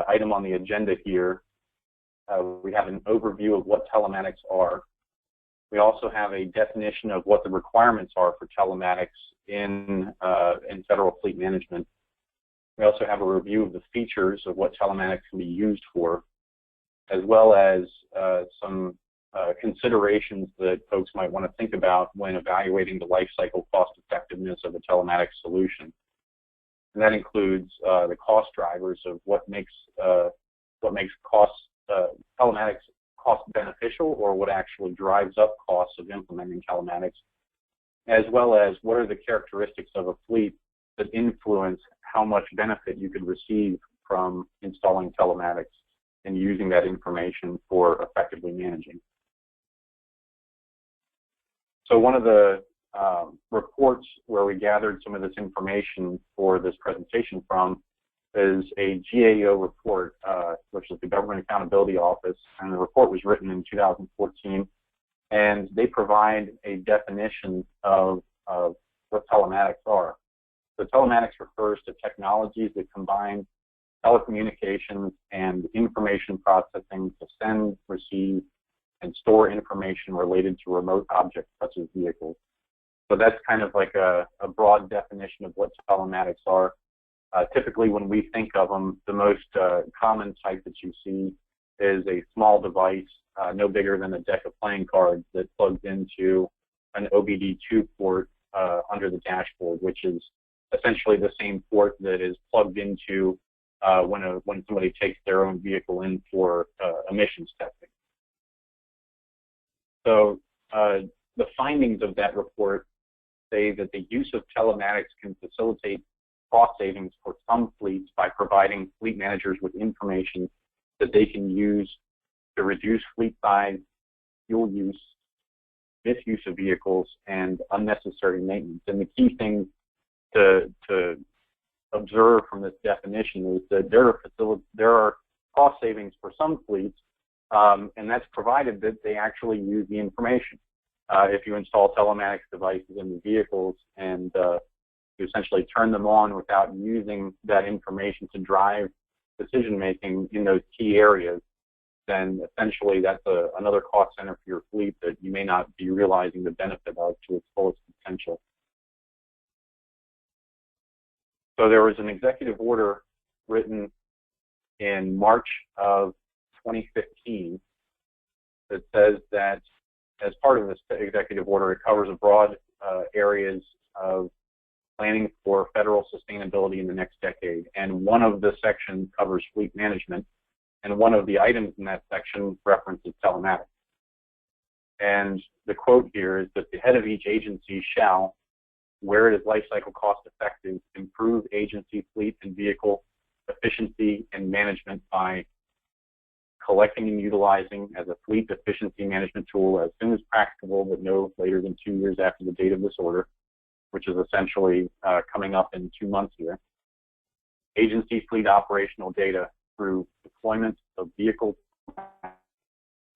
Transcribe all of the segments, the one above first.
item on the agenda here, we have an overview of what telematics are. We also have a definition of what the requirements are for telematics in federal fleet management. We also have a review of the features of what telematics can be used for, as well as some considerations that folks might want to think about when evaluating the life cycle cost effectiveness of a telematics solution. And that includes the cost drivers of what makes telematics cost beneficial, or what actually drives up costs of implementing telematics, as well as what are the characteristics of a fleet that influence how much benefit you could receive from installing telematics and using that information for effectively managing. So one of the reports where we gathered some of this information for this presentation from is a GAO report, which is the Government Accountability Office, and the report was written in 2014, and they provide a definition of what telematics are. So telematics refers to technologies that combine telecommunications and information processing to send, receive, and store information related to remote objects such as vehicles. So that's kind of like a broad definition of what telematics are. Typically, when we think of them, the most common type that you see is a small device, no bigger than a deck of playing cards, that plugs into an OBD2 port under the dashboard, which is essentially the same port that is plugged into when somebody takes their own vehicle in for emissions testing. So the findings of that report say that the use of telematics can facilitate cost savings for some fleets by providing fleet managers with information that they can use to reduce fleet size, fuel use, misuse of vehicles, and unnecessary maintenance. And the key thing to observe from this definition is that there are cost savings for some fleets, and that's provided that they actually use the information. If you install telematics devices in the vehicles and you essentially turn them on without using that information to drive decision-making in those key areas, then essentially that's another cost center for your fleet that you may not be realizing the benefit of to its fullest potential. So there was an executive order written in March of 2015 that says that as part of this executive order, it covers a broad areas of planning for federal sustainability in the next decade. And one of the sections covers fleet management, and one of the items in that section references telematics. And the quote here is that the head of each agency shall, where it is life cycle cost effective, improve agency fleet and vehicle efficiency and management by collecting and utilizing as a fleet efficiency management tool as soon as practicable, but no later than 2 years after the date of this order, which is essentially coming up in 2 months here. Agency fleet operational data through deployment of vehicles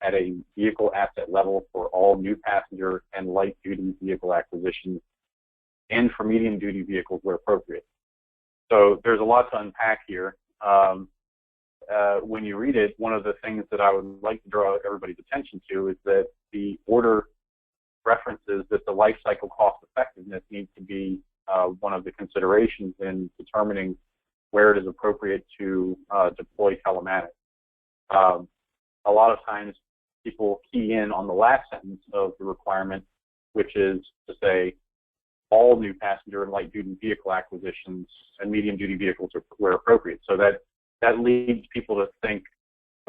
at a vehicle asset level for all new passenger and light duty vehicle acquisitions, and for medium duty vehicles where appropriate. So there's a lot to unpack here. When you read it, one of the things that I would like to draw everybody's attention to is that the order references that the life cycle cost effectiveness needs to be one of the considerations in determining where it is appropriate to deploy telematics. A lot of times people key in on the last sentence of the requirement, which is to say all new passenger and light duty vehicle acquisitions and medium duty vehicles are where appropriate. So that leads people to think,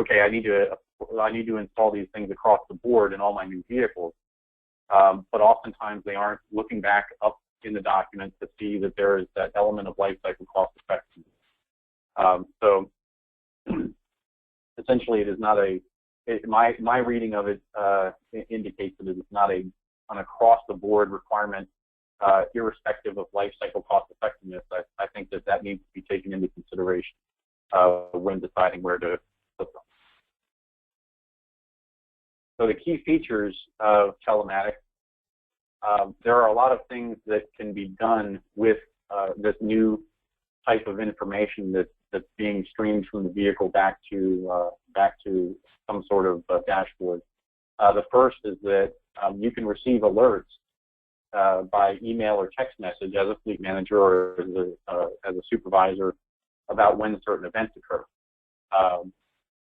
okay, I need to install these things across the board in all my new vehicles. But oftentimes they aren't looking back up in the document to see that there is that element of life cycle cost effectiveness. So essentially, it is not my reading of it indicates that it is not an across the board requirement, irrespective of life cycle cost effectiveness. I think that needs to be taken into consideration when deciding where to put them. So the key features of telematics, there are a lot of things that can be done with this new type of information that that's being streamed from the vehicle back to some sort of dashboard. The first is that you can receive alerts by email or text message as a fleet manager or as a supervisor about when certain events occur.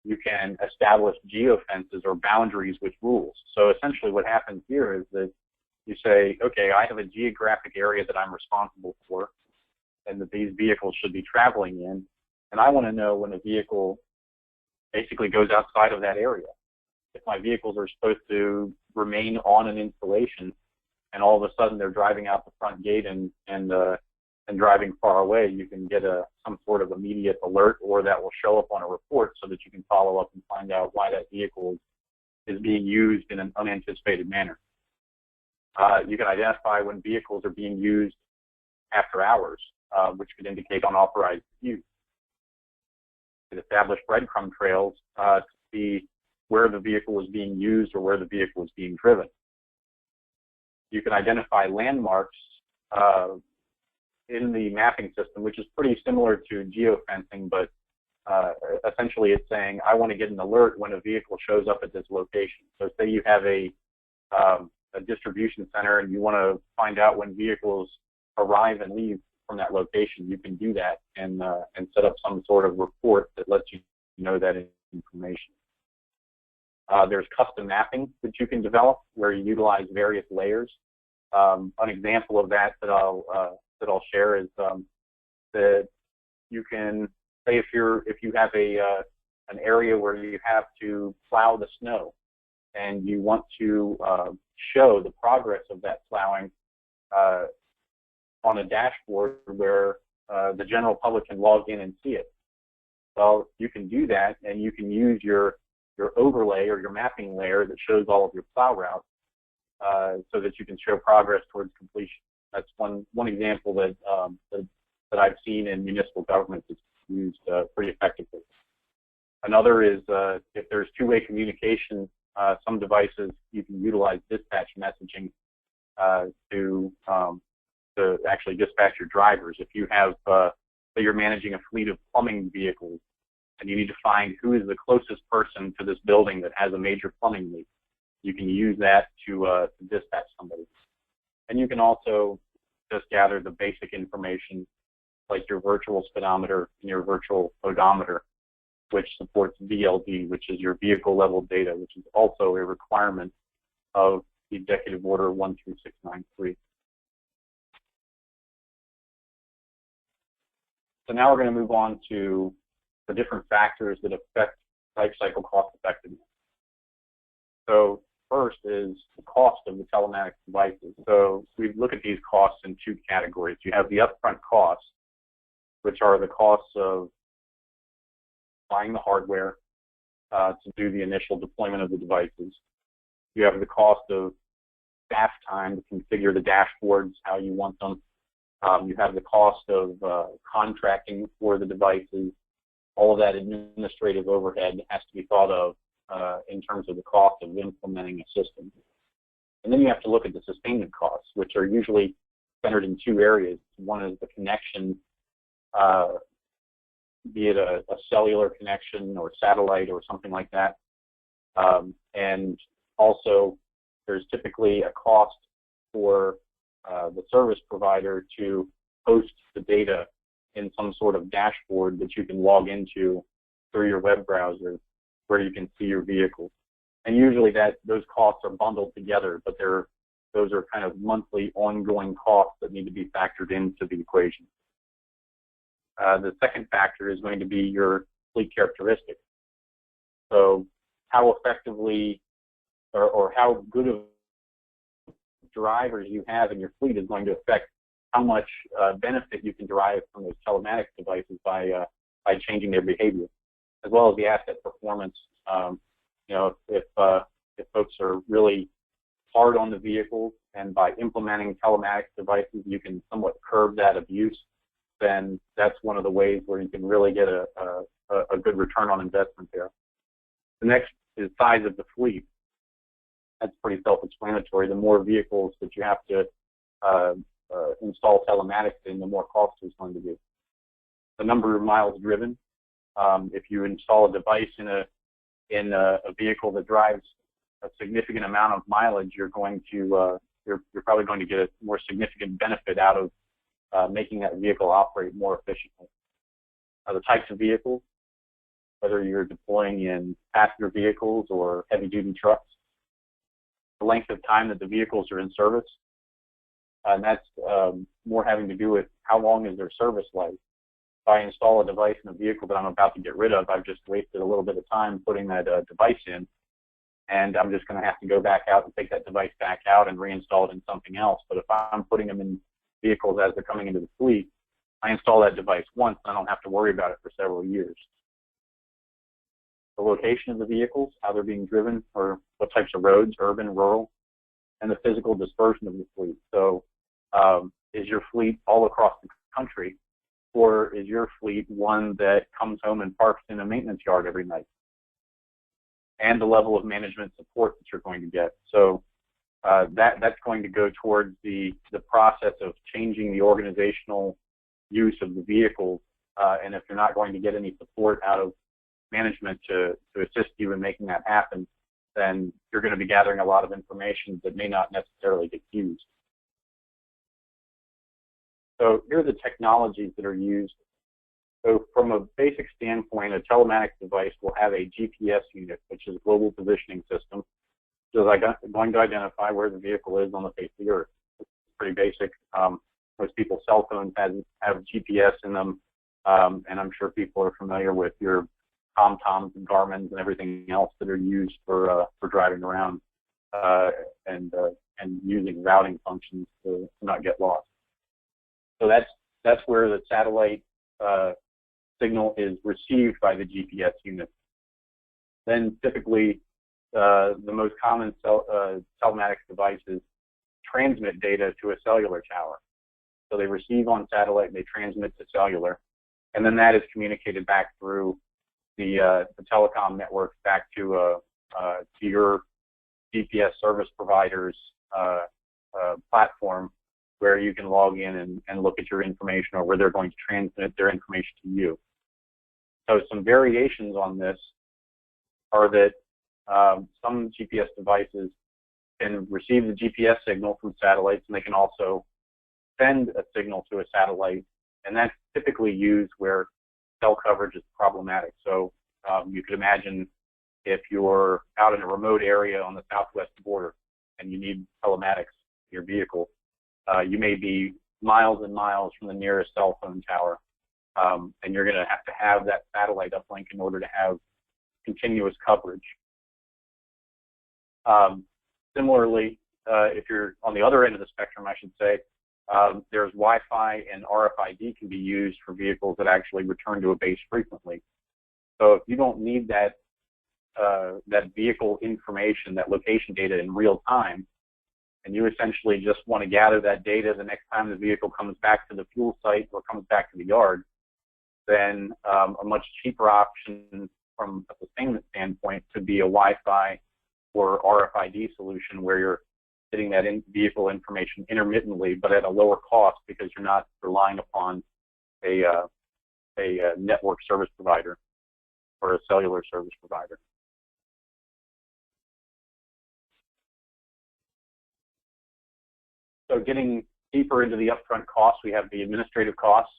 You can establish geofences or boundaries with rules. So essentially what happens here is that you say, okay, I have a geographic area that I'm responsible for and that these vehicles should be traveling in, and I want to know when a vehicle basically goes outside of that area. If my vehicles are supposed to remain on an installation and all of a sudden they're driving out the front gate and driving far away, you can get some sort of immediate alert, or that will show up on a report so that you can follow up and find out why that vehicle is being used in an unanticipated manner. You can identify when vehicles are being used after hours, which could indicate unauthorized use. You can establish breadcrumb trails to see where the vehicle is being used or where the vehicle is being driven. You can identify landmarks in the mapping system, which is pretty similar to geofencing, but essentially it's saying, I want to get an alert when a vehicle shows up at this location. So say you have a distribution center and you want to find out when vehicles arrive and leave from that location, you can do that and set up some sort of report that lets you know that information. There's custom mapping that you can develop where you utilize various layers. An example of that I'll share is that you can say if you have an area where you have to plow the snow and you want to show the progress of that plowing on a dashboard where the general public can log in and see it. Well, you can do that, and you can use your overlay or your mapping layer that shows all of your plow routes so that you can show progress towards completion. That's one example that I've seen in municipal governments that's used pretty effectively. Another is if there's two-way communication, some devices you can utilize dispatch messaging to actually dispatch your drivers. If you have, say you're managing a fleet of plumbing vehicles and you need to find who is the closest person to this building that has a major plumbing leak, you can use that to dispatch somebody. And you can also just gather the basic information like your virtual speedometer and your virtual odometer, which supports VLD, which is your vehicle level data, which is also a requirement of the Executive Order 13693. So now we're going to move on to the different factors that affect life cycle cost effectiveness. So first is the cost of the telematics devices. So we look at these costs in two categories. You have the upfront costs, which are the costs of buying the hardware to do the initial deployment of the devices. You have the cost of staff time to configure the dashboards how you want them. You have the cost of contracting for the devices. All of that administrative overhead has to be thought of in terms of the cost of implementing a system. And then you have to look at the sustainment costs, which are usually centered in two areas. One is the connection, be it a cellular connection or satellite or something like that. And also, there's typically a cost for the service provider to host the data in some sort of dashboard that you can log into through your web browser where you can see your vehicles. And usually those costs are bundled together, but those are kind of monthly ongoing costs that need to be factored into the equation. The second factor is going to be your fleet characteristics. So how effectively or how good of drivers you have in your fleet is going to affect how much benefit you can derive from those telematics devices by changing their behavior, as well as the asset performance. You know, if folks are really hard on the vehicles and by implementing telematics devices you can somewhat curb that abuse, then that's one of the ways where you can really get a good return on investment there. The next is size of the fleet. That's pretty self-explanatory. The more vehicles that you have to install telematics in, the more cost it's going to be. the number of miles driven. If you install a device in a vehicle that drives a significant amount of mileage, you're going to you're probably going to get a more significant benefit out of making that vehicle operate more efficiently. The types of vehicles, whether you're deploying in passenger vehicles or heavy-duty trucks, the length of time that the vehicles are in service, and that's more having to do with how long is their service life. If I install a device in a vehicle that I'm about to get rid of, I've just wasted a little bit of time putting that device in, and I'm just going to have to go back out and take that device back out and reinstall it in something else. But if I'm putting them in vehicles as they're coming into the fleet, I install that device once, and I don't have to worry about it for several years. The location of the vehicles, how they're being driven, or what types of roads, urban, rural, and the physical dispersion of the fleet. So is your fleet all across the country, or is your fleet one that comes home and parks in a maintenance yard every night? And the level of management support that you're going to get. So that's going to go towards the process of changing the organizational use of the vehicles. And if you're not going to get any support out of management to assist you in making that happen, then you're going to be gathering a lot of information that may not necessarily get used. So here are the technologies that are used. So from a basic standpoint, a telematics device will have a GPS unit, which is a global positioning system. So it's going to identify where the vehicle is on the face of the earth. It's pretty basic. Most people's cell phones have GPS in them, and I'm sure people are familiar with your TomToms and Garmins and everything else that are used for driving around and using routing functions to not get lost. So that's where the satellite signal is received by the GPS unit. Then typically the most common telematics devices transmit data to a cellular tower. So they receive on satellite, they transmit to cellular, and then that is communicated back through the telecom networks back to your GPS service provider's platform, where you can log in and look at your information, or where they're going to transmit their information to you. So some variations on this are that some GPS devices can receive the GPS signal from satellites, and they can also send a signal to a satellite, and that's typically used where cell coverage is problematic. So you could imagine if you're out in a remote area on the southwest border and you need telematics in your vehicle, you may be miles and miles from the nearest cell phone tower, and you're going to have that satellite uplink in order to have continuous coverage. Similarly, if you're on the other end of the spectrum, I should say, there's Wi-Fi and RFID can be used for vehicles that actually return to a base frequently. So if you don't need that vehicle information, that location data in real time, and you essentially just want to gather that data the next time the vehicle comes back to the fuel site or comes back to the yard, then a much cheaper option from a sustainment standpoint could be a Wi-Fi or RFID solution, where you're getting that vehicle information intermittently, but at a lower cost, because you're not relying upon a network service provider or a cellular service provider. So getting deeper into the upfront costs, we have the administrative costs,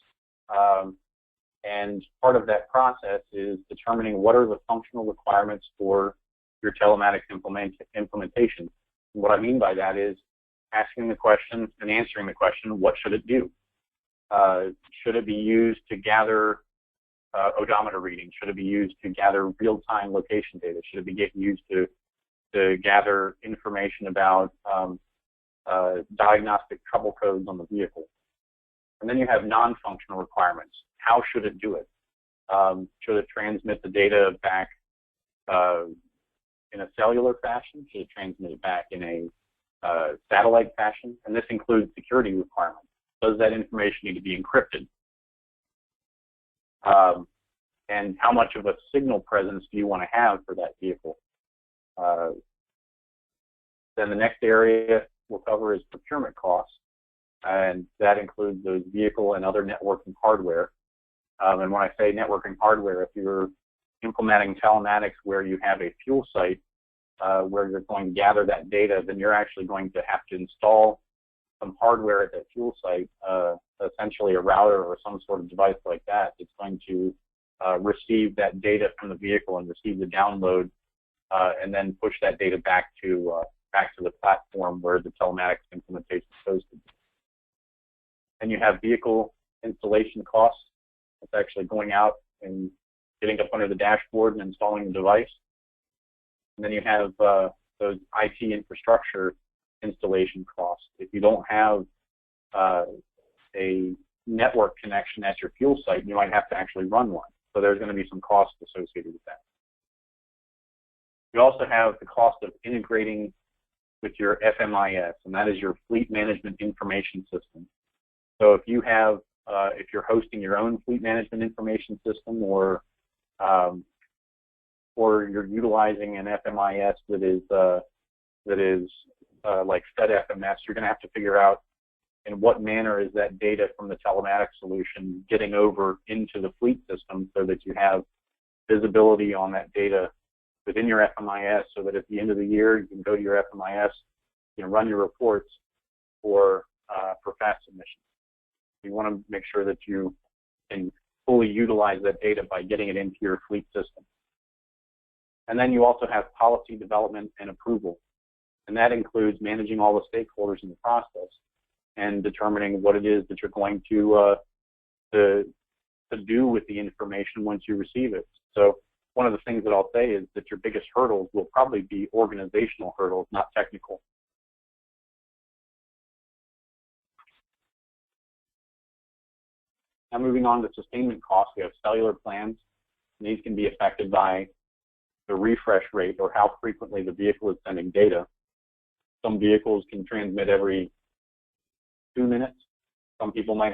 and part of that process is determining what are the functional requirements for your telematics implementation. And what I mean by that is asking the question and answering the question, what should it do? Should it be used to gather odometer readings? Should it be used to gather real-time location data? Should it be used to gather information about diagnostic trouble codes on the vehicle? And then you have non-functional requirements. How should it do it? Should it transmit the data back in a cellular fashion? Should it transmit it back in a satellite fashion? And this includes security requirements. Does that information need to be encrypted? And how much of a signal presence do you want to have for that vehicle? Then the next area we'll cover is procurement costs, and that includes those vehicle and other networking hardware. And when I say networking hardware, if you're implementing telematics where you have a fuel site where you're going to gather that data, then you're actually going to have to install some hardware at that fuel site, essentially a router or some sort of device like that. It's going to receive that data from the vehicle and receive the download, and then push that data back to the platform where the telematics implementation is hosted. And you have vehicle installation costs. It's actually going out and getting up under the dashboard and installing the device. And then you have those IT infrastructure installation costs. If you don't have a network connection at your fuel site, you might have to actually run one. So there's going to be some costs associated with that. You also have the cost of integrating with your FMIS, and that is your Fleet Management Information System. So if you have, if you're hosting your own Fleet Management Information System, or you're utilizing an FMIS that is like FedFMS, you're going to have to figure out in what manner is that data from the telematics solution getting over into the fleet system, so that you have visibility on that data within your FMIS, so that at the end of the year you can go to your FMIS, you can run your reports for fast submissions. You want to make sure that you can fully utilize that data by getting it into your fleet system. And then you also have policy development and approval, and that includes managing all the stakeholders in the process and determining what it is that you're going to do with the information once you receive it. So one of the things that I'll say is that your biggest hurdles will probably be organizational hurdles, not technical. Now moving on to sustainment costs, we have cellular plans. And these can be affected by the refresh rate, or how frequently the vehicle is sending data. Some vehicles can transmit every 2 minutes. Some people might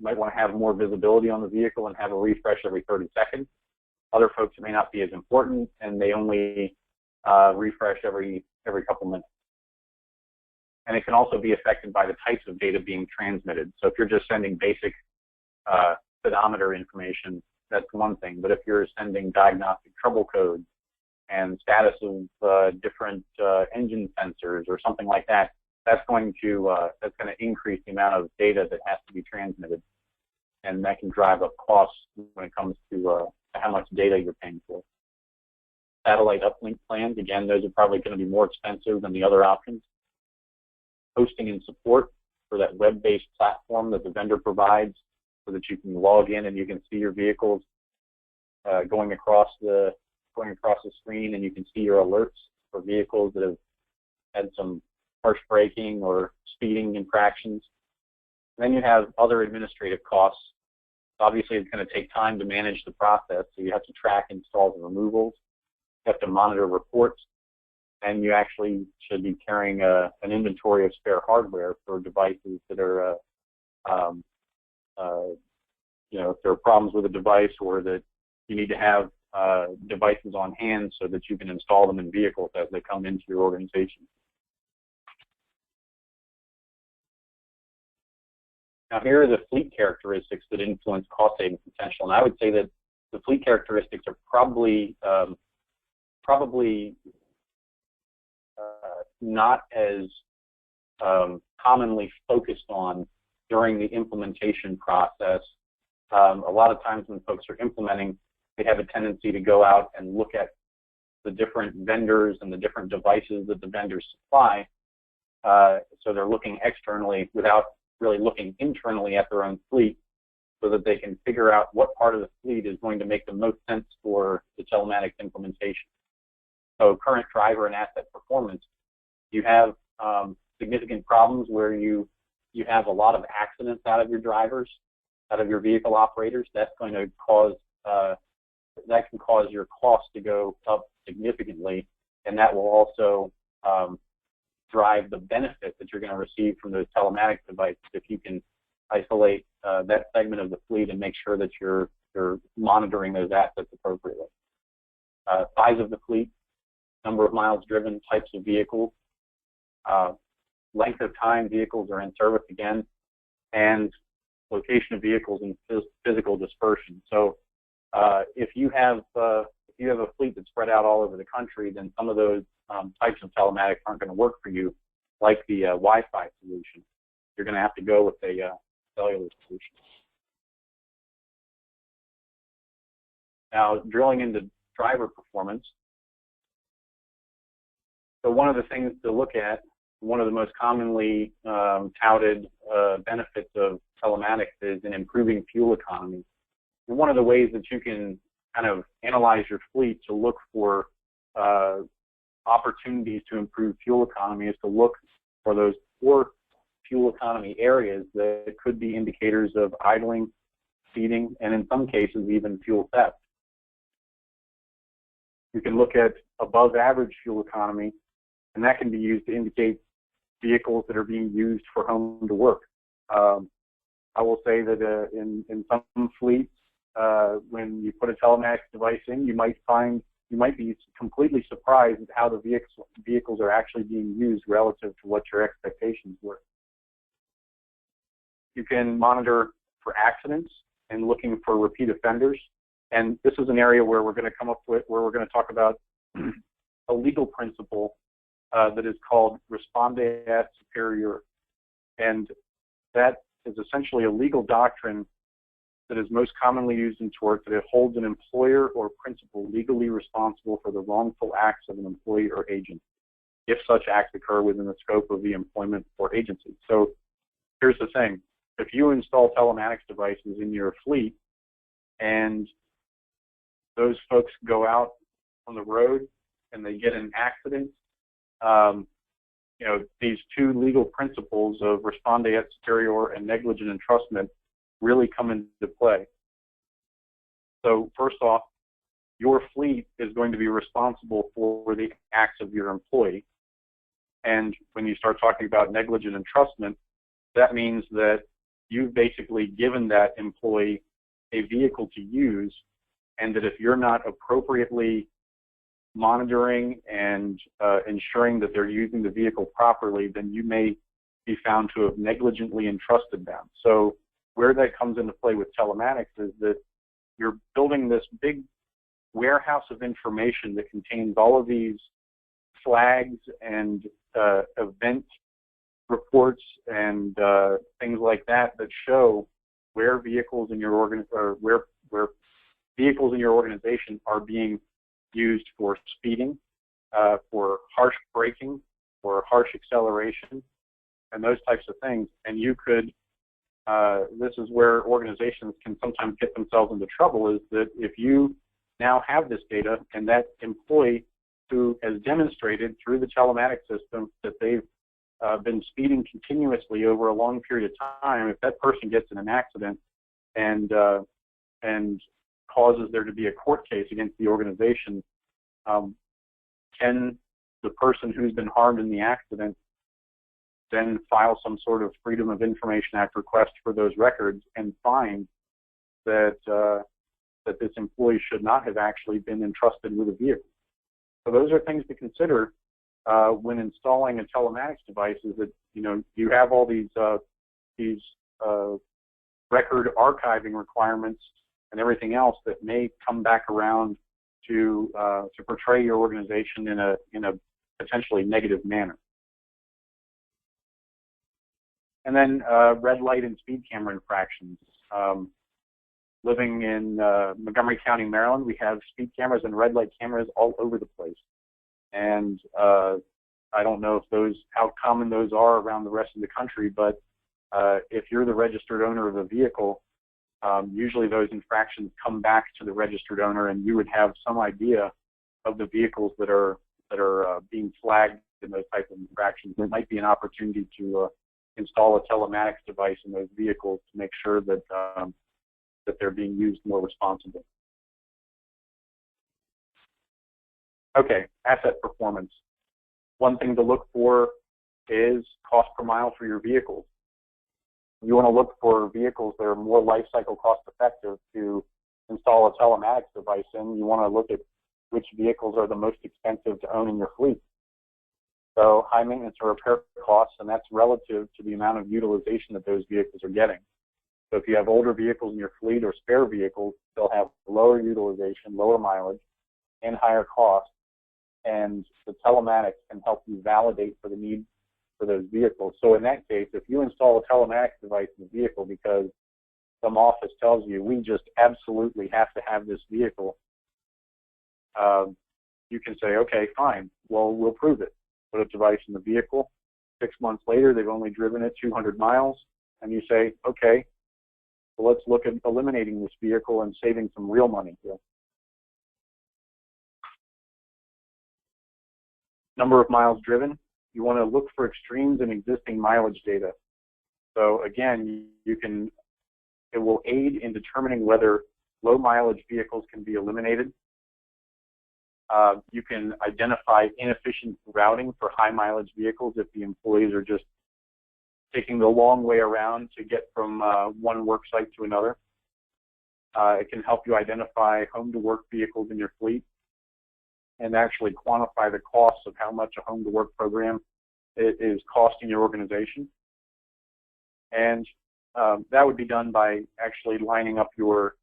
want to have more visibility on the vehicle and have a refresh every 30 seconds. Other folks, it may not be as important, and they only refresh every couple minutes. And it can also be affected by the types of data being transmitted. So if you're just sending basic speedometer information, that's one thing. But if you're sending diagnostic trouble codes and status of different engine sensors or something like that, that's going to increase the amount of data that has to be transmitted, and that can drive up costs when it comes to how much data you're paying for. Satellite uplink plans, again, those are probably going to be more expensive than the other options. Hosting and support for that web-based platform that the vendor provides, so that you can log in and you can see your vehicles going across the screen, and you can see your alerts for vehicles that have had some harsh braking or speeding infractions. And then you have other administrative costs. Obviously, it's going to take time to manage the process, so you have to track installs and removals. You have to monitor reports, and you actually should be carrying an inventory of spare hardware for devices that are, if there are problems with a device, or that you need to have devices on hand so that you can install them in vehicles as they come into your organization. Now, here are the fleet characteristics that influence cost saving potential, and I would say that the fleet characteristics are probably not as commonly focused on during the implementation process. A lot of times when folks are implementing, they have a tendency to go out and look at the different vendors and the different devices that the vendors supply. So they're looking externally without really looking internally at their own fleet, so that they can figure out what part of the fleet is going to make the most sense for the telematics implementation. So current driver and asset performance, you have significant problems where you have a lot of accidents out of your drivers, out of your vehicle operators. That's going to cause that can cause your cost to go up significantly, and that will also drive the benefit that you're going to receive from the telematics device if you can isolate that segment of the fleet and make sure that you're monitoring those assets appropriately. Size of the fleet, number of miles driven, types of vehicles, length of time vehicles are in service again, and location of vehicles, and physical dispersion. So if you have a fleet that's spread out all over the country, then some of those types of telematics aren't going to work for you, like the Wi-Fi solution. You're going to have to go with a cellular solution. Now, drilling into driver performance. So one of the things to look at, one of the most commonly touted benefits of telematics is in improving fuel economy. And one of the ways that you can kind of analyze your fleet to look for opportunities to improve fuel economy is to look for those poor fuel economy areas that could be indicators of idling, speeding, and in some cases even fuel theft. You can look at above average fuel economy, and that can be used to indicate vehicles that are being used for home to work. I will say that in some fleets, when you put a telematics device in, you might be completely surprised at how the vehicles are actually being used relative to what your expectations were. You can monitor for accidents and looking for repeat offenders. And this is an area where we're going to talk about a legal principle that is called respondeat superior. And that is essentially a legal doctrine that is most commonly used in tort, that it holds an employer or principal legally responsible for the wrongful acts of an employee or agent, if such acts occur within the scope of the employment or agency. So here's the thing. If you install telematics devices in your fleet and those folks go out on the road and they get in an accident, these two legal principles of respondeat superior and negligent entrustment really come into play. So first off, your fleet is going to be responsible for the acts of your employee. And when you start talking about negligent entrustment, that means that you've basically given that employee a vehicle to use, and that if you're not appropriately monitoring and ensuring that they're using the vehicle properly, then you may be found to have negligently entrusted them. So where that comes into play with telematics is that you're building this big warehouse of information that contains all of these flags and event reports and things like that that show where vehicles in your where vehicles in your organization are being used for speeding, for harsh braking, for harsh acceleration, and those types of things. And you could, this is where organizations can sometimes get themselves into trouble, is that if you now have this data and that employee who has demonstrated through the telematics system that they've been speeding continuously over a long period of time, if that person gets in an accident and causes there to be a court case against the organization, can the person who's been harmed in the accident then file some sort of Freedom of Information Act request for those records and find that that this employee should not have actually been entrusted with a vehicle? So those are things to consider when installing a telematics device. Is that you have all these record archiving requirements and everything else that may come back around to portray your organization in a potentially negative manner. And then red light and speed camera infractions. Living in Montgomery County, Maryland, we have speed cameras and red light cameras all over the place. And I don't know how common those are around the rest of the country, but if you're the registered owner of a vehicle, usually those infractions come back to the registered owner, and you would have some idea of the vehicles that are being flagged in those types of infractions. There might be an opportunity to install a telematics device in those vehicles to make sure that that they're being used more responsibly. Okay, asset performance. One thing to look for is cost per mile for your vehicles. You want to look for vehicles that are more life cycle cost effective to install a telematics device in. You want to look at which vehicles are the most expensive to own in your fleet. So high maintenance or repair costs, and that's relative to the amount of utilization that those vehicles are getting. So if you have older vehicles in your fleet or spare vehicles, they'll have lower utilization, lower mileage, and higher cost. And the telematics can help you validate for the need for those vehicles. So in that case, if you install a telematics device in the vehicle because some office tells you we just absolutely have to have this vehicle, you can say, okay, fine, well, we'll prove it. Put a device in the vehicle. 6 months later, they've only driven it 200 miles, and you say, okay, well, let's look at eliminating this vehicle and saving some real money here. Number of miles driven. You want to look for extremes in existing mileage data. So again, it will aid in determining whether low mileage vehicles can be eliminated. You can identify inefficient routing for high mileage vehicles if the employees are just taking the long way around to get from one work site to another. It can help you identify home to work vehicles in your fleet and actually quantify the costs of how much a home to work program is costing your organization. And that would be done by actually lining up your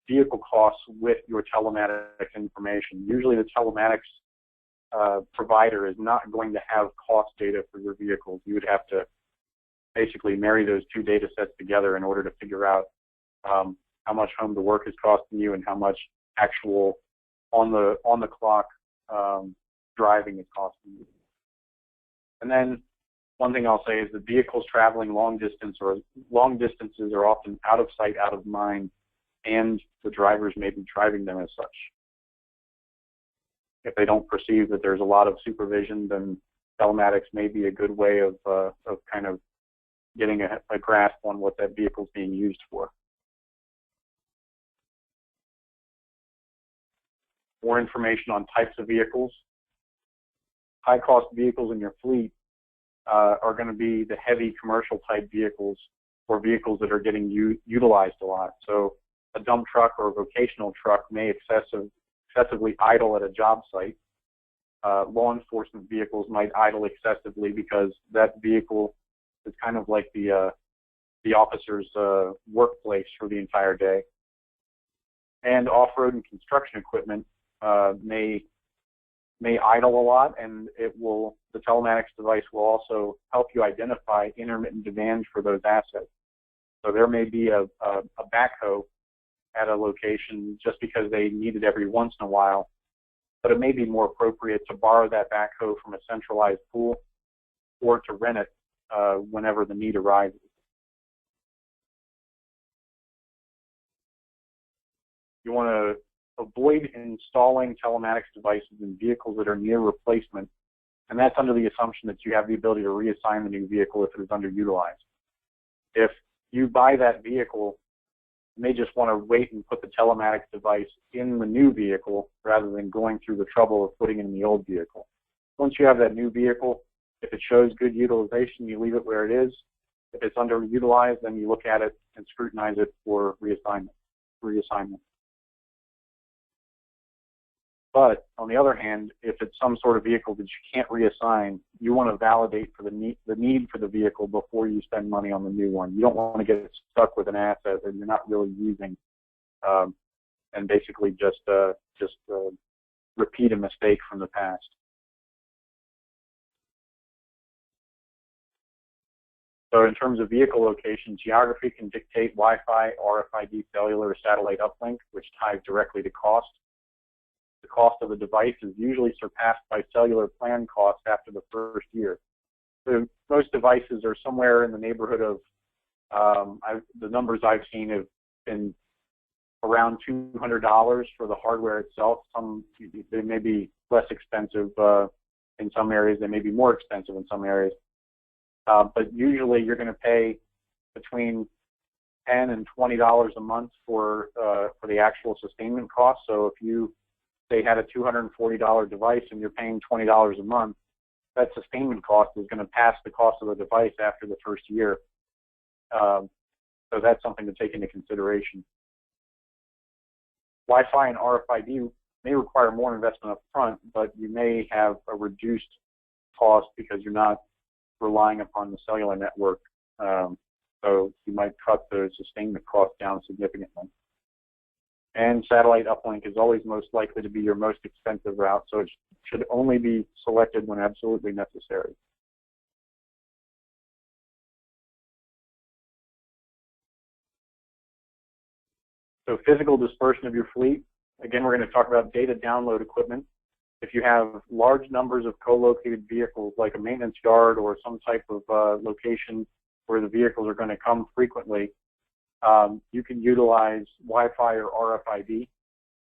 vehicle costs with your telematics information. Usually the telematics provider is not going to have cost data for your vehicles. You would have to basically marry those two data sets together in order to figure out how much home to work is costing you and how much actual on the clock driving is costing you. And then one thing I'll say is that vehicles traveling long distances are often out of sight, out of mind, and the drivers may be driving them as such. If they don't perceive that there's a lot of supervision, then telematics may be a good way of kind of getting a grasp on what that vehicle is being used for. More information on types of vehicles. High-cost vehicles in your fleet are going to be the heavy commercial type vehicles or vehicles that are getting utilized a lot. So a dump truck or a vocational truck may excessively idle at a job site. Law enforcement vehicles might idle excessively because that vehicle is kind of like the officer's workplace for the entire day. And off-road and construction equipment may idle a lot, and the telematics device will also help you identify intermittent demand for those assets. So there may be a backhoe at a location just because they need it every once in a while, but it may be more appropriate to borrow that backhoe from a centralized pool or to rent it whenever the need arises. You want to avoid installing telematics devices in vehicles that are near replacement, and that's under the assumption that you have the ability to reassign the new vehicle if it is underutilized. If you buy that vehicle, you may just want to wait and put the telematics device in the new vehicle rather than going through the trouble of putting it in the old vehicle. Once you have that new vehicle, if it shows good utilization, you leave it where it is. If it's underutilized, then you look at it and scrutinize it for reassignment. But on the other hand, if it's some sort of vehicle that you can't reassign, you want to validate for the need for the vehicle before you spend money on the new one. You don't want to get stuck with an asset that you're not really using, and basically just repeat a mistake from the past. So in terms of vehicle location, geography can dictate Wi-Fi, RFID, cellular, or satellite uplink, which ties directly to cost. The cost of the device is usually surpassed by cellular plan costs after the first year. So most devices are somewhere in the neighborhood of, the numbers I've seen have been around $200 for the hardware itself. They may be less expensive in some areas. They may be more expensive in some areas. But usually you're going to pay between $10 and $20 a month for the actual sustainment cost. So if you say had a $240 device and you're paying $20 a month, that sustainment cost is going to pass the cost of the device after the first year. So that's something to take into consideration. Wi-Fi and RFID may require more investment up front, but you may have a reduced cost because you're not relying upon the cellular network. So you might cut the sustainment cost down significantly. And satellite uplink is always most likely to be your most expensive route, so it should only be selected when absolutely necessary. So physical dispersion of your fleet. Again, we're going to talk about data download equipment. If you have large numbers of co-located vehicles, like a maintenance yard or some type of location where the vehicles are going to come frequently, you can utilize Wi-Fi or RFID.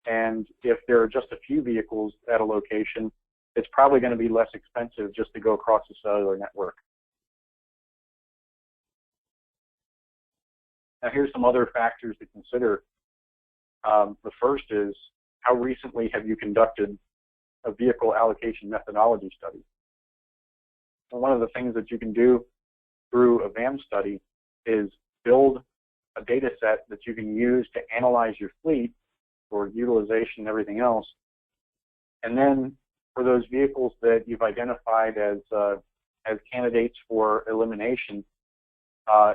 And if there are just a few vehicles at a location, it's probably going to be less expensive just to go across the cellular network. Now, here's some other factors to consider. The first is, how recently have you conducted a vehicle allocation methodology study? And one of the things that you can do through a VAM study is build a data set that you can use to analyze your fleet for utilization and everything else. And then for those vehicles that you've identified as candidates for elimination,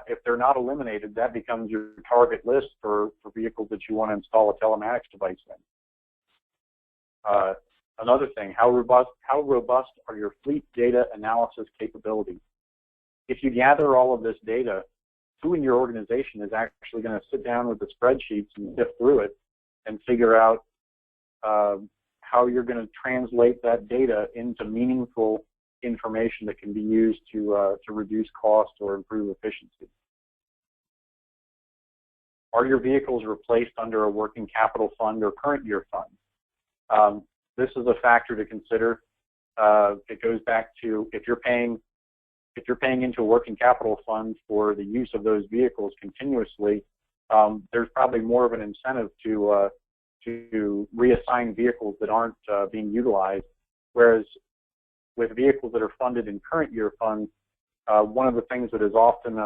if they're not eliminated, that becomes your target list for vehicles that you want to install a telematics device in. Another thing, how robust are your fleet data analysis capabilities? If you gather all of this data, who in your organization is actually going to sit down with the spreadsheets and sift through it and figure out how you're going to translate that data into meaningful information that can be used to reduce cost or improve efficiency? Are your vehicles replaced under a working capital fund or current year fund? This is a factor to consider. It goes back to if you're paying into a working capital fund for the use of those vehicles continuously, there's probably more of an incentive to reassign vehicles that aren't being utilized. Whereas with vehicles that are funded in current year funds, one of the things that is often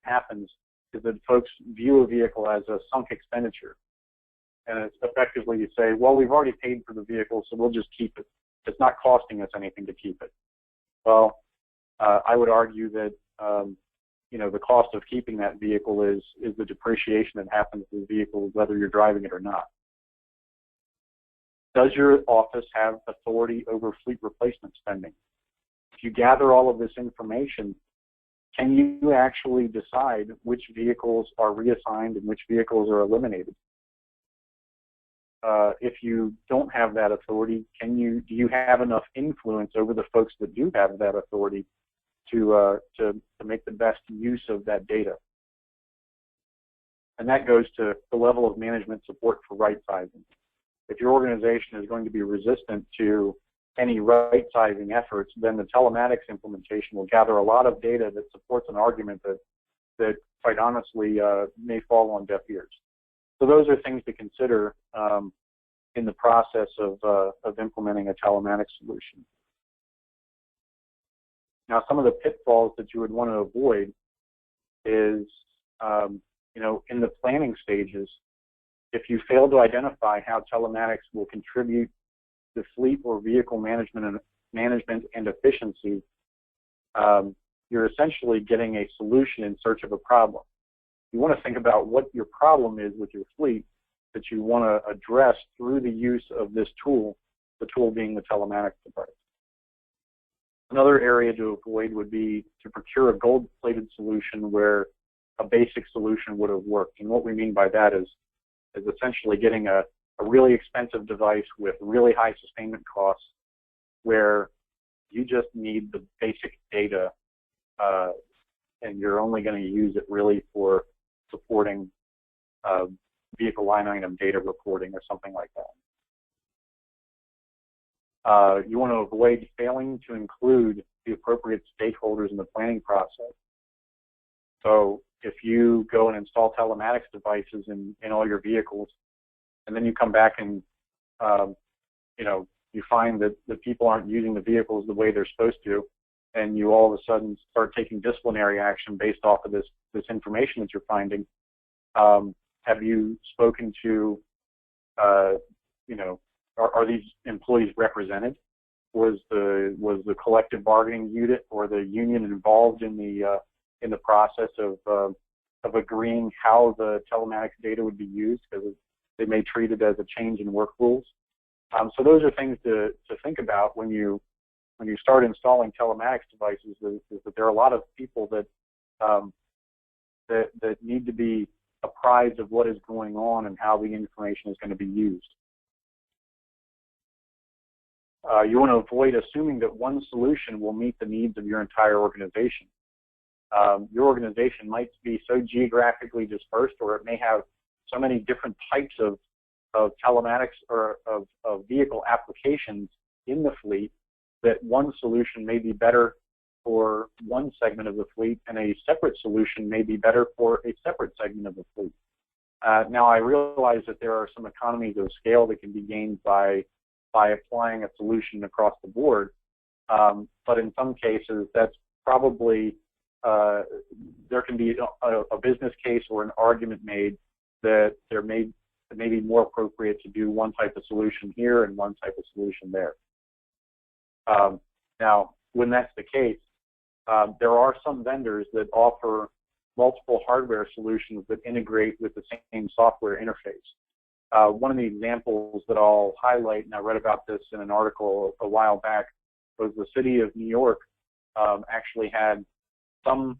happens is that folks view a vehicle as a sunk expenditure, and it's effectively you say, well, we've already paid for the vehicle, so we'll just keep it. It's not costing us anything to keep it. Well, I would argue that the cost of keeping that vehicle is the depreciation that happens to the vehicle, whether you're driving it or not. Does your office have authority over fleet replacement spending? If you gather all of this information, can you actually decide which vehicles are reassigned and which vehicles are eliminated? If you don't have that authority, do you have enough influence over the folks that do have that authority to make the best use of that data? And that goes to the level of management support for right sizing. If your organization is going to be resistant to any right sizing efforts, then the telematics implementation will gather a lot of data that supports an argument that quite honestly may fall on deaf ears. So those are things to consider in the process of implementing a telematics solution. Now, some of the pitfalls that you would want to avoid is, in the planning stages, if you fail to identify how telematics will contribute to fleet or vehicle management and efficiency, you're essentially getting a solution in search of a problem. You want to think about what your problem is with your fleet that you want to address through the use of this tool, the tool being the telematics device. Another area to avoid would be to procure a gold-plated solution where a basic solution would have worked. And what we mean by that is essentially getting a really expensive device with really high sustainment costs where you just need the basic data and you're only going to use it really for supporting vehicle line item data reporting or something like that. You want to avoid failing to include the appropriate stakeholders in the planning process. So if you go and install telematics devices in all your vehicles, and then you come back and you find that the people aren't using the vehicles the way they're supposed to, and you all of a sudden start taking disciplinary action based off of this information that you're finding, have you spoken to, are these employees represented? was the collective bargaining unit or the union involved in the process of agreeing how the telematics data would be used, because they may treat it as a change in work rules. So those are things to think about when you start installing telematics devices. Is that there are a lot of people that that need to be apprised of what is going on and how the information is going to be used. You want to avoid assuming that one solution will meet the needs of your entire organization. Your organization might be so geographically dispersed, or it may have so many different types of telematics or of vehicle applications in the fleet that one solution may be better for one segment of the fleet and a separate solution may be better for a separate segment of the fleet. Now, I realize that there are some economies of scale that can be gained by applying a solution across the board, but in some cases that's probably there can be a business case or an argument made that it may be more appropriate to do one type of solution here and one type of solution there. Now, when that's the case, there are some vendors that offer multiple hardware solutions that integrate with the same software interface. One of the examples that I'll highlight, and I read about this in an article a while back, was the city of New York actually had some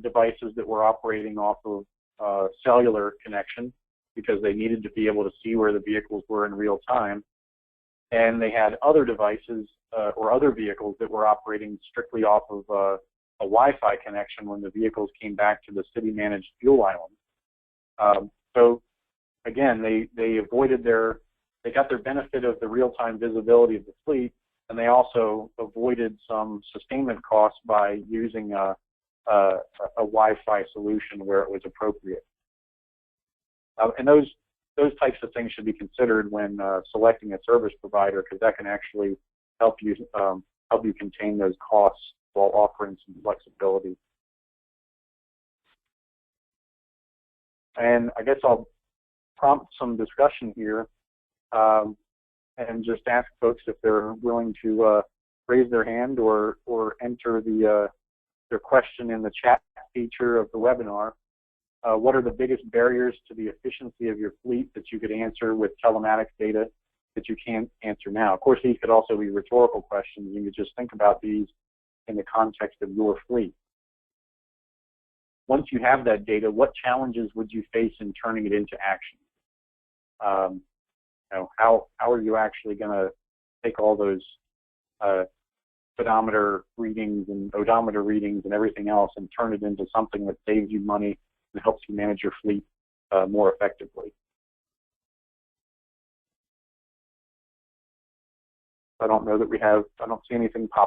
devices that were operating off of cellular connection because they needed to be able to see where the vehicles were in real time. And they had other devices or other vehicles that were operating strictly off of a Wi-Fi connection when the vehicles came back to the city-managed fuel island. So again, they got their benefit of the real-time visibility of the fleet, and they also avoided some sustainment costs by using a Wi-Fi solution where it was appropriate. And those types of things should be considered when selecting a service provider, because that can actually help you contain those costs while offering some flexibility. And I guess I'll prompt some discussion here and just ask folks if they're willing to raise their hand or enter their question in the chat feature of the webinar. What are the biggest barriers to the efficiency of your fleet that you could answer with telematics data that you can't answer now? Of course, these could also be rhetorical questions. You could just think about these in the context of your fleet. Once you have that data, what challenges would you face in turning it into action? How are you actually going to take all those speedometer readings and odometer readings and everything else and turn it into something that saves you money and helps you manage your fleet more effectively? I don't know that I don't see anything pop